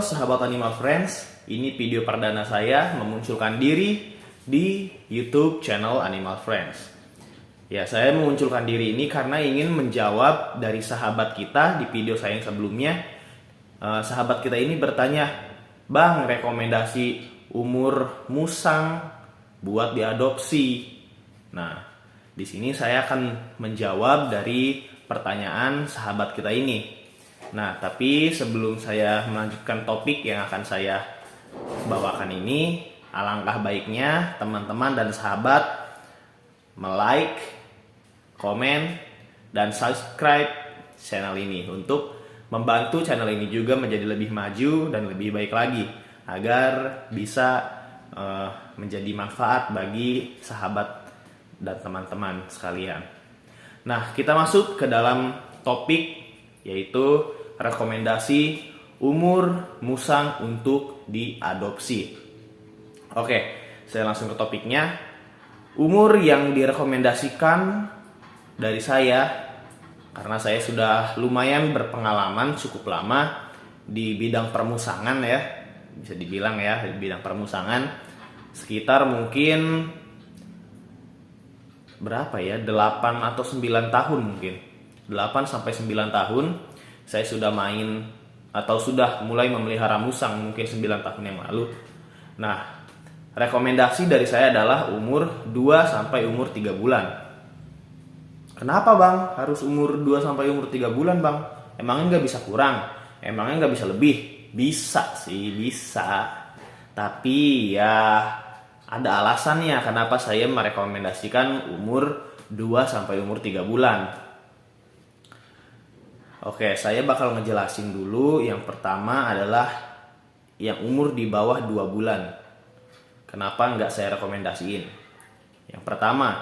Halo sahabat Animal Friends, ini video perdana saya memunculkan diri di YouTube channel Animal Friends. Ya, saya memunculkan diri ini karena ingin menjawab dari sahabat kita di video saya yang sebelumnya. Sahabat kita ini bertanya, "Bang, rekomendasi umur musang buat diadopsi." Nah, di sini saya akan menjawab dari pertanyaan sahabat kita ini. Nah, tapi sebelum saya melanjutkan topik yang akan saya bawakan ini, alangkah baiknya teman-teman dan sahabat like, komen, dan subscribe channel ini untuk membantu channel ini juga menjadi lebih maju dan lebih baik lagi agar bisa menjadi manfaat bagi sahabat dan teman-teman sekalian. Nah, kita masuk ke dalam topik, yaitu rekomendasi umur musang untuk diadopsi. Oke, saya langsung ke topiknya. Umur yang direkomendasikan dari saya, karena saya sudah lumayan berpengalaman cukup lama di bidang permusangan ya, bisa dibilang ya, di bidang permusangan, sekitar mungkin berapa ya, 8 atau 9 tahun mungkin. 8 sampai 9 tahun saya sudah main atau sudah mulai memelihara musang mungkin 9 tahun yang lalu. Nah, rekomendasi dari saya adalah umur 2 sampai umur 3 bulan. Kenapa bang harus umur 2 sampai umur 3 bulan bang? Emangnya nggak bisa kurang? Emangnya nggak bisa lebih? Bisa sih, bisa. Tapi ya ada alasannya kenapa saya merekomendasikan umur 2 sampai umur 3 bulan. Oke, saya bakal ngejelasin dulu. Yang pertama adalah yang umur di bawah 2 bulan. Kenapa nggak saya rekomendasiin? Yang pertama,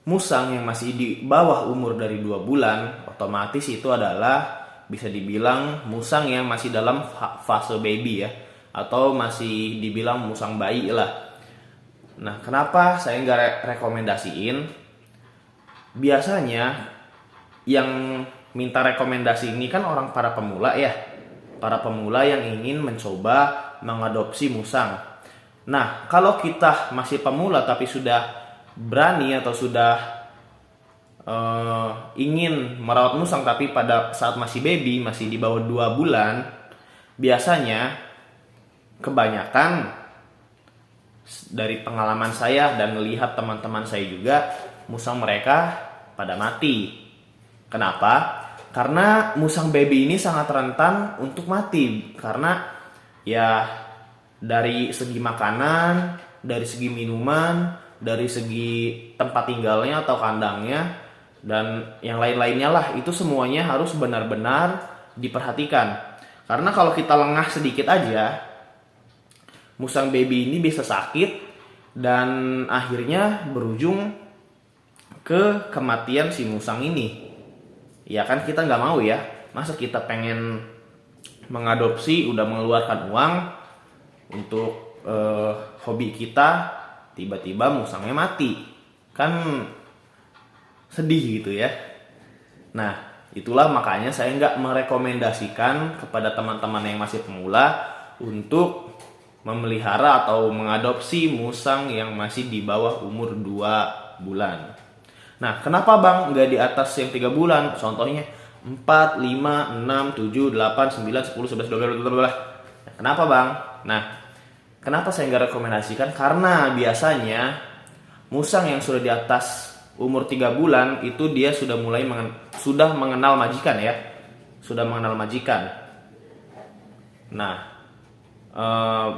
musang yang masih di bawah umur dari 2 bulan, otomatis itu adalah bisa dibilang musang yang masih dalam fase baby ya, atau masih dibilang musang bayi lah. Nah, kenapa saya nggak rekomendasiin? Biasanya yang minta rekomendasi ini kan para pemula ya, para pemula yang ingin mencoba mengadopsi musang. Nah, kalau kita masih pemula tapi sudah berani atau sudah ingin merawat musang tapi pada saat masih baby, masih di bawah 2 bulan, biasanya kebanyakan dari pengalaman saya dan melihat teman-teman saya juga, musang mereka pada mati. Kenapa? Karena musang baby ini sangat rentan untuk mati. Karena ya dari segi makanan, dari segi minuman, dari segi tempat tinggalnya atau kandangnya, dan yang lain-lainnya lah, itu semuanya harus benar-benar diperhatikan. Karena kalau kita lengah sedikit aja, musang baby ini bisa sakit dan akhirnya berujung ke kematian si musang ini. Ya kan kita nggak mau ya, masa kita pengen mengadopsi udah mengeluarkan uang untuk hobi kita, tiba-tiba musangnya mati, kan sedih gitu ya. Nah, itulah makanya saya nggak merekomendasikan kepada teman-teman yang masih pemula untuk memelihara atau mengadopsi musang yang masih di bawah umur 2 bulan. Nah, kenapa bang nggak di atas yang 3 bulan? Contohnya 4, 5, 6, 7, 8, 9, 10, 11, 12, 12. Kenapa bang? Nah, kenapa saya nggak rekomendasikan? Karena biasanya musang yang sudah di atas umur 3 bulan itu dia sudah mulai sudah mengenal majikan ya. Sudah mengenal majikan. Nah,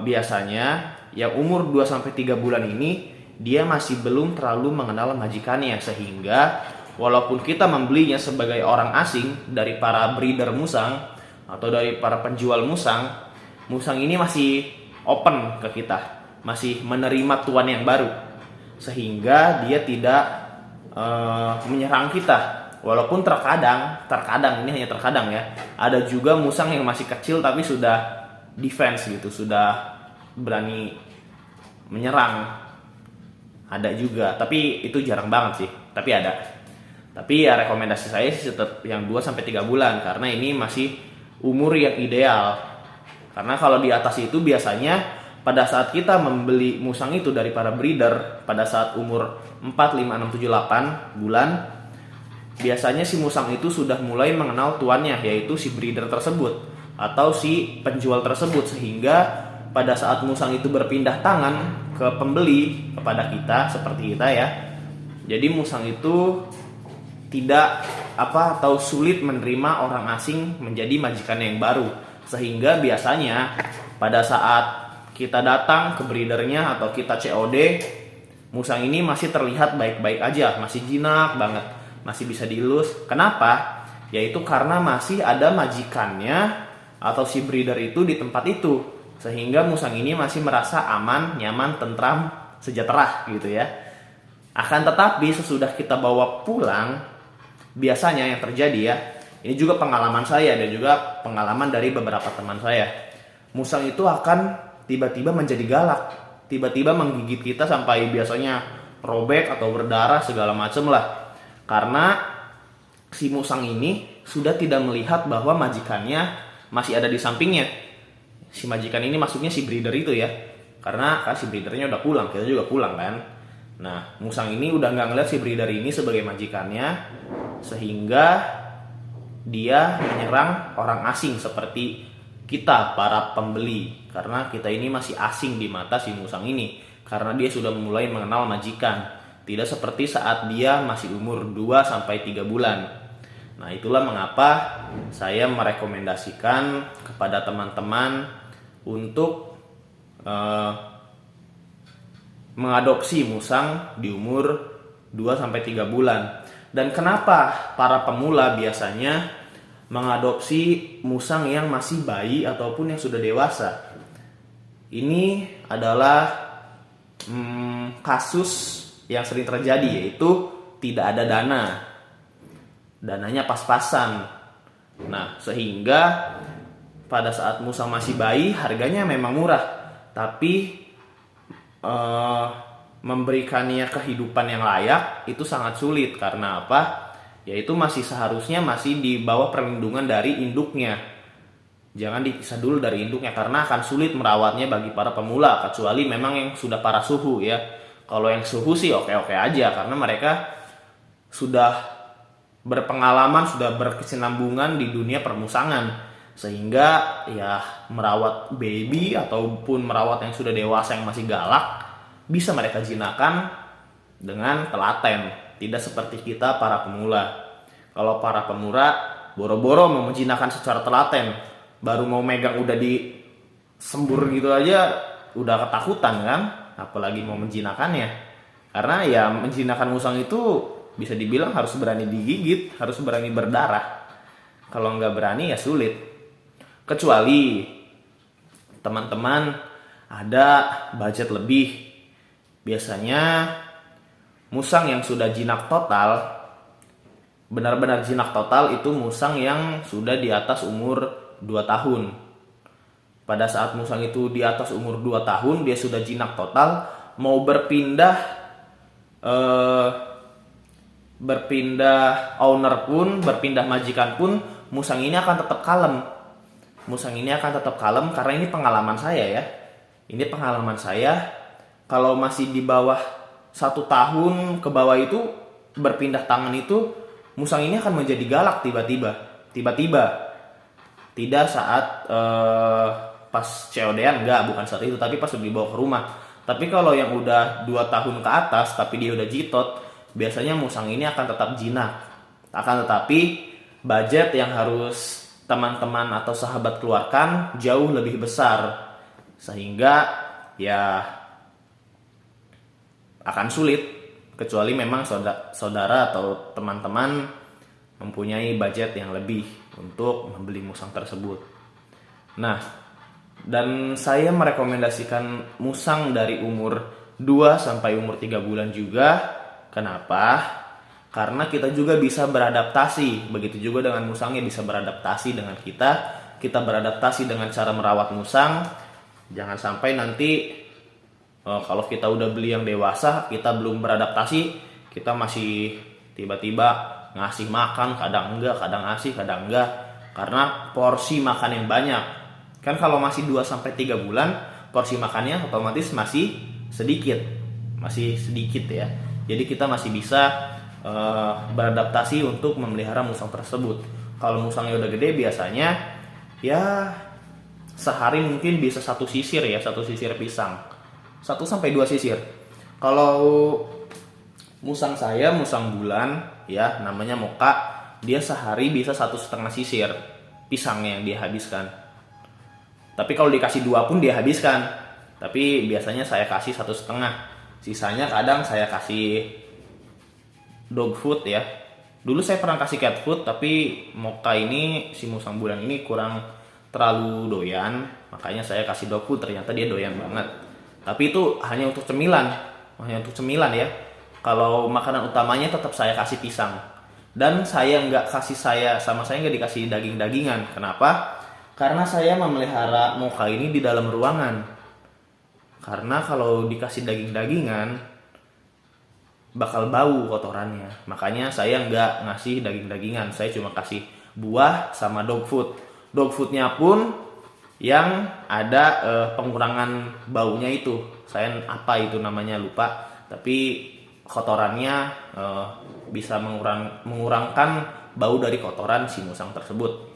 biasanya yang umur 2 sampai 3 bulan ini dia masih belum terlalu mengenal majikannya, sehingga walaupun kita membelinya sebagai orang asing dari para breeder musang atau dari para penjual musang, musang ini masih open ke kita, masih menerima tuan yang baru, sehingga dia tidak menyerang kita. Walaupun terkadang ini hanya terkadang ya, ada juga musang yang masih kecil tapi sudah defense gitu, sudah berani menyerang. Ada juga, tapi itu jarang banget sih, tapi ada. Tapi ya rekomendasi saya sih tetap yang 2 sampai 3 bulan karena ini masih umur yang ideal. Karena kalau di atas itu biasanya pada saat kita membeli musang itu dari para breeder pada saat umur 4, 5, 6, 7, 8 bulan, biasanya si musang itu sudah mulai mengenal tuannya, yaitu si breeder tersebut atau si penjual tersebut, sehingga pada saat musang itu berpindah tangan ke pembeli, kepada kita seperti kita ya, jadi musang itu tidak atau sulit menerima orang asing menjadi majikan yang baru, sehingga biasanya pada saat kita datang ke breedernya atau kita COD, musang ini masih terlihat baik-baik aja, masih jinak banget, masih bisa dielus. Kenapa? Yaitu karena masih ada majikannya atau si breeder itu di tempat itu, sehingga musang ini masih merasa aman, nyaman, tentram, sejahtera gitu ya. Akan tetapi sesudah kita bawa pulang, biasanya yang terjadi ya, ini juga pengalaman saya dan juga pengalaman dari beberapa teman saya, musang itu akan tiba-tiba menjadi galak, tiba-tiba menggigit kita sampai biasanya robek atau berdarah segala macam lah. Karena si musang ini sudah tidak melihat bahwa majikannya masih ada di sampingnya. Si majikan ini maksudnya si breeder itu ya, karena kan si breedernya udah pulang, kita juga pulang kan. Nah, musang ini udah nggak ngeliat si breeder ini sebagai majikannya, sehingga dia menyerang orang asing seperti kita para pembeli, karena kita ini masih asing di mata si musang ini, karena dia sudah mulai mengenal majikan, tidak seperti saat dia masih umur 2-3 bulan. Nah, itulah mengapa saya merekomendasikan kepada teman-teman untuk mengadopsi musang di umur 2-3 bulan. Dan kenapa para pemula biasanya mengadopsi musang yang masih bayi ataupun yang sudah dewasa? Ini adalah kasus yang sering terjadi, yaitu tidak ada dananya pas-pasan. Nah, sehingga pada saat musang masih bayi harganya memang murah, tapi memberikannya kehidupan yang layak itu sangat sulit. Karena apa? Yaitu seharusnya masih di bawah perlindungan dari induknya. Jangan dipisah dulu dari induknya, karena akan sulit merawatnya bagi para pemula, kecuali memang yang sudah para suhu ya. Kalau yang suhu sih oke-oke aja, karena mereka sudah berpengalaman, sudah berkesinambungan di dunia permusangan, sehingga ya merawat baby ataupun merawat yang sudah dewasa yang masih galak bisa mereka jinakkan dengan telaten, tidak seperti kita para pemula. Kalau para pemula boro-boro mau menjinakkan secara telaten, baru mau megang udah disembur gitu aja udah ketakutan kan, apalagi mau menjinakkannya. Karena ya menjinakkan musang itu bisa dibilang harus berani digigit, harus berani berdarah. Kalau nggak berani ya sulit. Kecuali teman-teman ada budget lebih. Biasanya musang yang sudah jinak total, benar-benar jinak total, itu musang yang sudah di atas umur 2 tahun. Pada saat musang itu di atas umur 2 tahun, dia sudah jinak total, mau berpindah owner pun, berpindah majikan pun, musang ini akan tetap kalem. Musang ini akan tetap kalem karena ini pengalaman saya ya. Ini pengalaman saya, kalau masih di bawah 1 tahun ke bawah itu, berpindah tangan itu, musang ini akan menjadi galak tiba-tiba. Tidak saat pas COD-an, bukan saat itu, tapi pas dibawa ke rumah. Tapi kalau yang udah 2 tahun ke atas tapi dia udah jitot, biasanya musang ini akan tetap jinak. Akan tetapi budget yang harus teman-teman atau sahabat keluarkan jauh lebih besar, sehingga ya akan sulit, kecuali memang saudara atau teman-teman mempunyai budget yang lebih untuk membeli musang tersebut. Nah, dan saya merekomendasikan musang dari umur 2 sampai umur 3 bulan juga. Kenapa? Karena kita juga bisa beradaptasi. Begitu juga dengan musangnya bisa beradaptasi dengan kita. Kita beradaptasi dengan cara merawat musang. Jangan sampai nanti kalau kita udah beli yang dewasa, kita belum beradaptasi, kita masih tiba-tiba ngasih makan, kadang enggak, kadang ngasih, kadang enggak. Karena porsi makan yang banyak. Kan kalau masih 2 sampai 3 bulan, porsi makannya otomatis masih sedikit. Masih sedikit ya. Jadi kita masih bisa beradaptasi untuk memelihara musang tersebut. Kalau musangnya udah gede biasanya ya sehari mungkin bisa 1 sisir ya, 1 sisir pisang. 1 sampai 2 sisir. Kalau musang saya, musang bulan ya, namanya Moka, dia sehari bisa 1,5 sisir pisangnya yang dia habiskan. Tapi kalau dikasih 2 pun dia habiskan. Tapi biasanya saya kasih 1,5. Sisanya kadang saya kasih dog food ya. Dulu saya pernah kasih cat food, tapi Moka ini, si musang bulan ini kurang terlalu doyan, makanya saya kasih dog food. Ternyata dia doyan banget. Tapi itu hanya untuk cemilan ya. Kalau makanan utamanya tetap saya kasih pisang. Dan saya nggak nggak dikasih daging-dagingan. Kenapa? Karena saya memelihara Moka ini di dalam ruangan. Karena kalau dikasih daging-dagingan bakal bau kotorannya. Makanya saya nggak ngasih daging-dagingan. Saya cuma kasih buah sama dog food. Dog foodnya pun yang ada pengurangan baunya itu. Saya apa itu namanya lupa. Tapi kotorannya bisa mengurangkan bau dari kotoran si musang tersebut.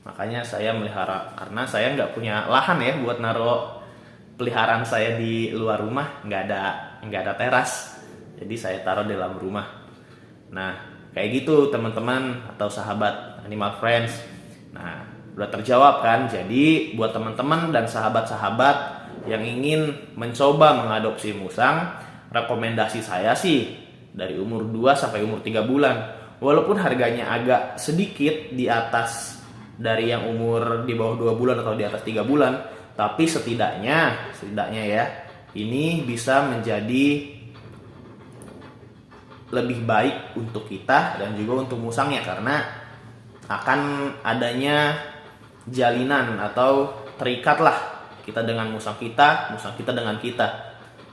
Makanya saya melihara, karena saya nggak punya lahan ya buat naruh peliharaan saya di luar rumah. Nggak ada teras. Jadi saya taruh di dalam rumah. Nah, kayak gitu teman-teman atau sahabat Animal Friends. Nah, udah terjawab kan? Jadi buat teman-teman dan sahabat-sahabat yang ingin mencoba mengadopsi musang, rekomendasi saya sih dari umur 2 sampai umur 3 bulan. Walaupun harganya agak sedikit di atas dari yang umur di bawah 2 bulan atau di atas 3 bulan, tapi setidaknya ya, ini bisa menjadi lebih baik untuk kita dan juga untuk musangnya, karena akan adanya jalinan atau terikatlah kita dengan musang kita dengan kita,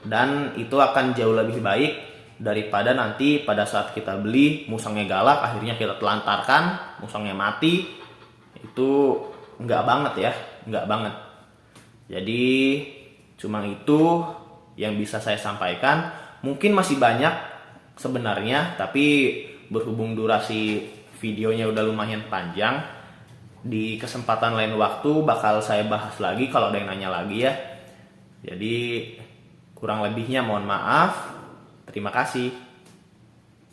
dan itu akan jauh lebih baik daripada nanti pada saat kita beli musangnya galak, akhirnya kita telantarkan, musangnya mati. Itu nggak banget. Jadi cuma itu yang bisa saya sampaikan. Mungkin masih banyak sebenarnya, tapi berhubung durasi videonya udah lumayan panjang, di kesempatan lain waktu bakal saya bahas lagi kalau ada yang nanya lagi ya. Jadi kurang lebihnya mohon maaf. Terima kasih.